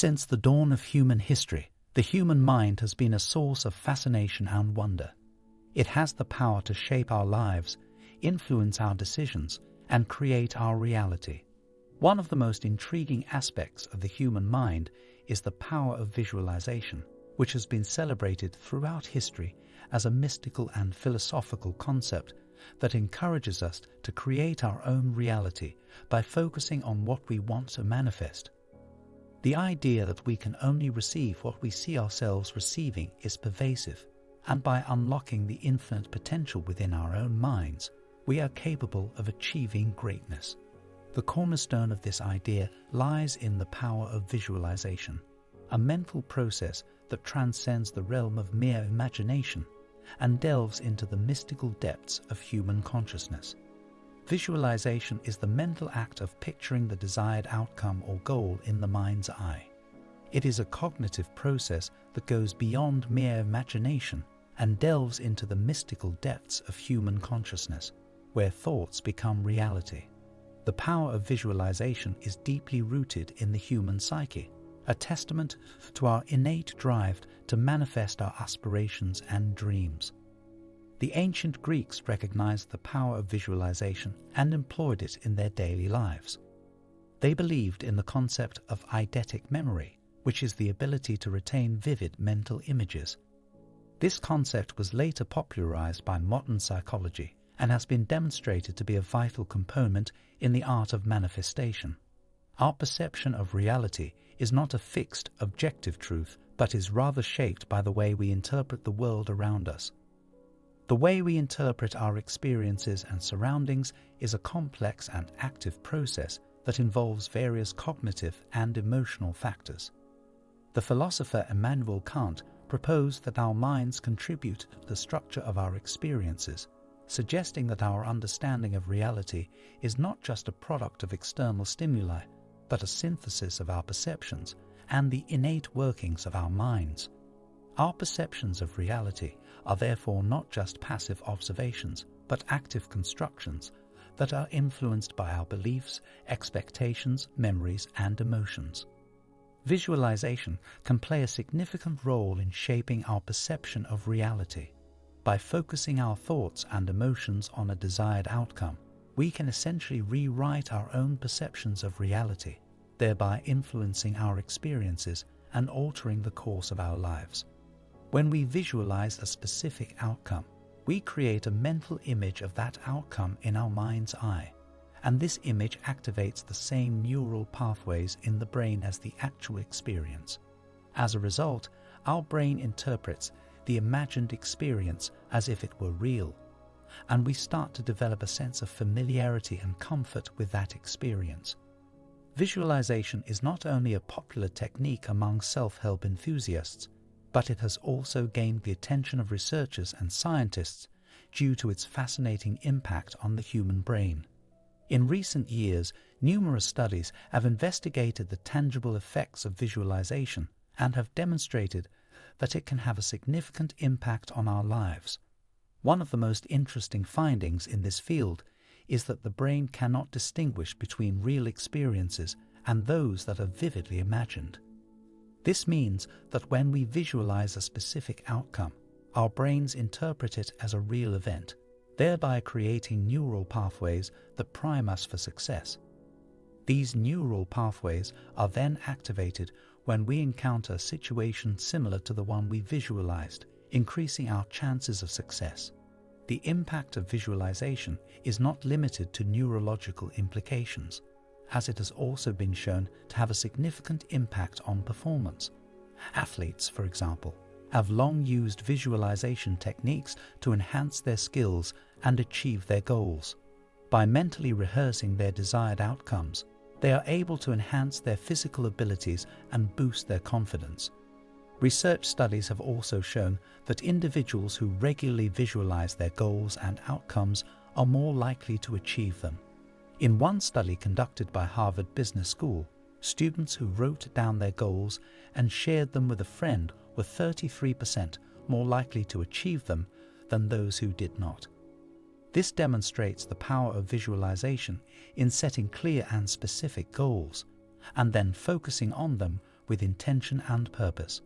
Since the dawn of human history, the human mind has been a source of fascination and wonder. It has the power to shape our lives, influence our decisions, and create our reality. One of the most intriguing aspects of the human mind is the power of visualization, which has been celebrated throughout history as a mystical and philosophical concept that encourages us to create our own reality by focusing on what we want to manifest. The idea that we can only receive what we see ourselves receiving is pervasive, and by unlocking the infinite potential within our own minds, we are capable of achieving greatness. The cornerstone of this idea lies in the power of visualization, a mental process that transcends the realm of mere imagination and delves into the mystical depths of human consciousness. Visualization is the mental act of picturing the desired outcome or goal in the mind's eye. It is a cognitive process that goes beyond mere imagination and delves into the mystical depths of human consciousness, where thoughts become reality. The power of visualization is deeply rooted in the human psyche, a testament to our innate drive to manifest our aspirations and dreams. The ancient Greeks recognized the power of visualization and employed it in their daily lives. They believed in the concept of eidetic memory, which is the ability to retain vivid mental images. This concept was later popularized by modern psychology and has been demonstrated to be a vital component in the art of manifestation. Our perception of reality is not a fixed, objective truth, but is rather shaped by the way we interpret the world around us. The way we interpret our experiences and surroundings is a complex and active process that involves various cognitive and emotional factors. The philosopher Immanuel Kant proposed that our minds contribute to the structure of our experiences, suggesting that our understanding of reality is not just a product of external stimuli, but a synthesis of our perceptions and the innate workings of our minds. Our perceptions of reality are therefore not just passive observations, but active constructions that are influenced by our beliefs, expectations, memories, and emotions. Visualization can play a significant role in shaping our perception of reality. By focusing our thoughts and emotions on a desired outcome, we can essentially rewrite our own perceptions of reality, thereby influencing our experiences and altering the course of our lives. When we visualize a specific outcome, we create a mental image of that outcome in our mind's eye, and this image activates the same neural pathways in the brain as the actual experience. As a result, our brain interprets the imagined experience as if it were real, and we start to develop a sense of familiarity and comfort with that experience. Visualization is not only a popular technique among self-help enthusiasts, but it has also gained the attention of researchers and scientists due to its fascinating impact on the human brain. In recent years, numerous studies have investigated the tangible effects of visualization and have demonstrated that it can have a significant impact on our lives. One of the most interesting findings in this field is that the brain cannot distinguish between real experiences and those that are vividly imagined. This means that when we visualize a specific outcome, our brains interpret it as a real event, thereby creating neural pathways that prime us for success. These neural pathways are then activated when we encounter a situation similar to the one we visualized, increasing our chances of success. The impact of visualization is not limited to neurological implications, as it has also been shown to have a significant impact on performance. Athletes, for example, have long used visualization techniques to enhance their skills and achieve their goals. By mentally rehearsing their desired outcomes, they are able to enhance their physical abilities and boost their confidence. Research studies have also shown that individuals who regularly visualize their goals and outcomes are more likely to achieve them. In one study conducted by Harvard Business School, students who wrote down their goals and shared them with a friend were 33% more likely to achieve them than those who did not. This demonstrates the power of visualization in setting clear and specific goals, and then focusing on them with intention and purpose.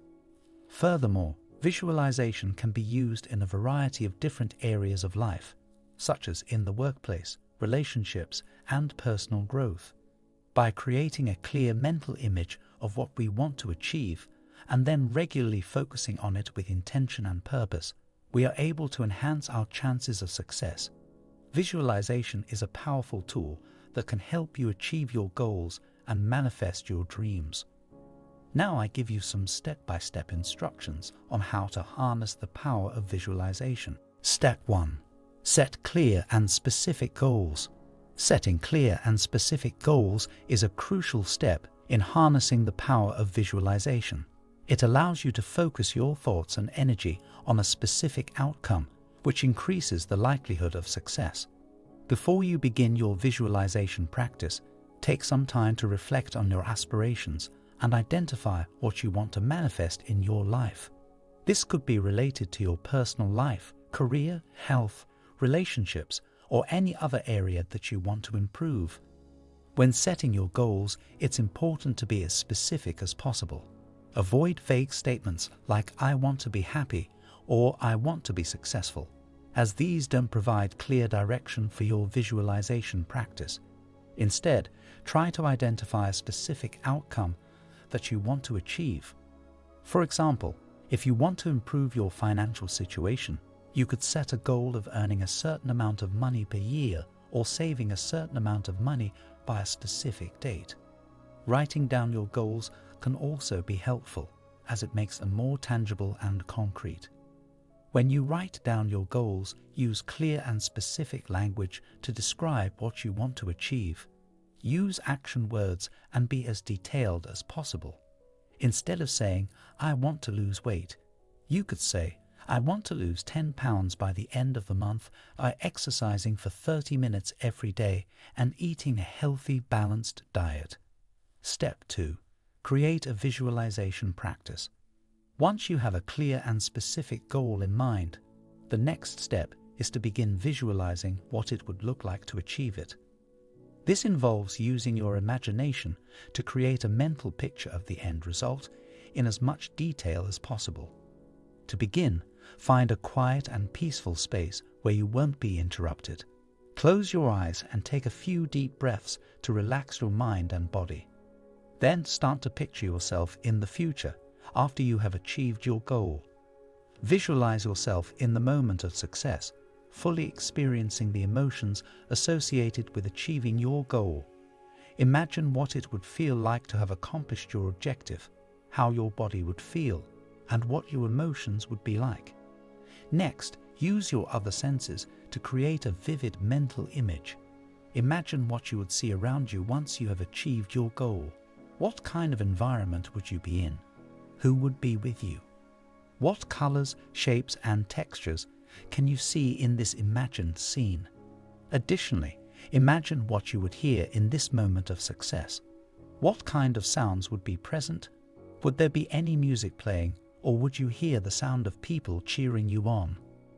Furthermore, visualization can be used in a variety of different areas of life, such as in the workplace, relationships, and personal growth. By creating a clear mental image of what we want to achieve and then regularly focusing on it with intention and purpose, we are able to enhance our chances of success. Visualization is a powerful tool that can help you achieve your goals and manifest your dreams. Now I give you some step-by-step instructions on how to harness the power of visualization. Step 1. Set clear and specific goals. Setting clear and specific goals is a crucial step in harnessing the power of visualization. It allows you to focus your thoughts and energy on a specific outcome, which increases the likelihood of success. Before you begin your visualization practice, take some time to reflect on your aspirations and identify what you want to manifest in your life. This could be related to your personal life, career, health, relationships, or any other area that you want to improve. When setting your goals, it's important to be as specific as possible. Avoid vague statements like "I want to be happy" or "I want to be successful," as these don't provide clear direction for your visualization practice. Instead, try to identify a specific outcome that you want to achieve. For example, if you want to improve your financial situation, you could set a goal of earning a certain amount of money per year or saving a certain amount of money by a specific date. Writing down your goals can also be helpful, as it makes them more tangible and concrete. When you write down your goals, use clear and specific language to describe what you want to achieve. Use action words and be as detailed as possible. Instead of saying, "I want to lose weight," you could say, "I want to lose 10 pounds by the end of the month by exercising for 30 minutes every day and eating a healthy, balanced diet." Step 2. Create a visualization practice. Once you have a clear and specific goal in mind, the next step is to begin visualizing what it would look like to achieve it. This involves using your imagination to create a mental picture of the end result in as much detail as possible. To begin, find a quiet and peaceful space where you won't be interrupted. Close your eyes and take a few deep breaths to relax your mind and body. Then start to picture yourself in the future after you have achieved your goal. Visualize yourself in the moment of success, fully experiencing the emotions associated with achieving your goal. Imagine what it would feel like to have accomplished your objective, how your body would feel, and what your emotions would be like. Next, use your other senses to create a vivid mental image. Imagine what you would see around you once you have achieved your goal. What kind of environment would you be in? Who would be with you? What colors, shapes, and textures can you see in this imagined scene? Additionally, imagine what you would hear in this moment of success. What kind of sounds would be present? Would there be any music playing, or would you hear the sound of people cheering you on?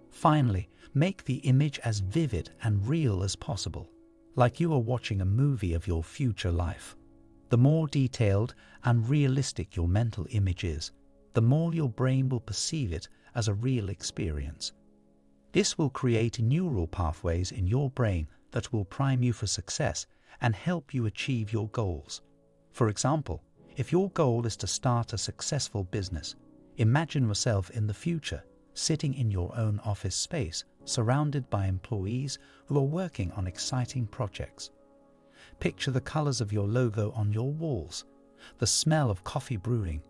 Finally, make the image as vivid and real as possible, like you are watching a movie of your future life. The more detailed and realistic your mental image is, the more your brain will perceive it as a real experience. This will create neural pathways in your brain that will prime you for success and help you achieve your goals. For example, if your goal is to start a successful business, imagine yourself in the future, sitting in your own office space, surrounded by employees who are working on exciting projects. Picture the colors of your logo on your walls, the smell of coffee brewing,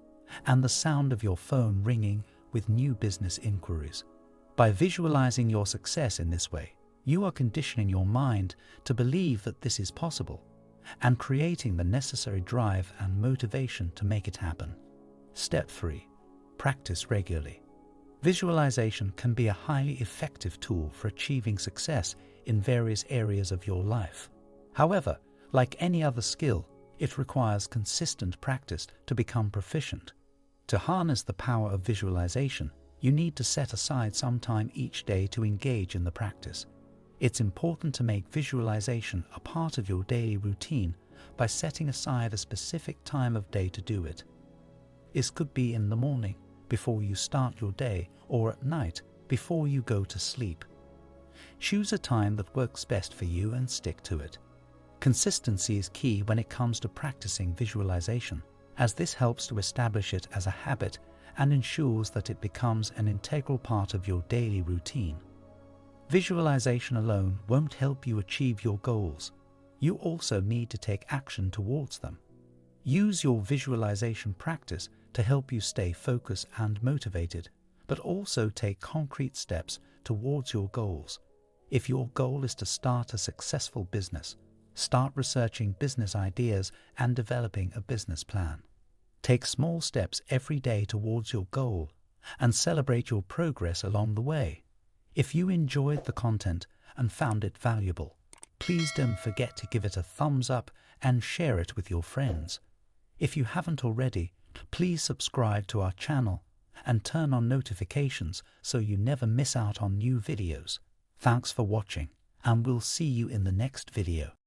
and the sound of your phone ringing with new business inquiries. By visualizing your success in this way, you are conditioning your mind to believe that this is possible and creating the necessary drive and motivation to make it happen. Step 3. Practice regularly. Visualization can be a highly effective tool for achieving success in various areas of your life. However, like any other skill, it requires consistent practice to become proficient. To harness the power of visualization, you need to set aside some time each day to engage in the practice. It's important to make visualization a part of your daily routine by setting aside a specific time of day to do it. This could be in the morning, before you start your day, or at night, before you go to sleep. Choose a time that works best for you and stick to it. Consistency is key when it comes to practicing visualization, as this helps to establish it as a habit and ensures that it becomes an integral part of your daily routine. Visualization alone won't help you achieve your goals. You also need to take action towards them. Use your visualization practice to help you stay focused and motivated, but also take concrete steps towards your goals. If your goal is to start a successful business, start researching business ideas and developing a business plan. Take small steps every day towards your goal and celebrate your progress along the way. If you enjoyed the content and found it valuable, please don't forget to give it a thumbs up and share it with your friends. If you haven't already, please subscribe to our channel and turn on notifications so you never miss out on new videos. Thanks for watching, and we'll see you in the next video.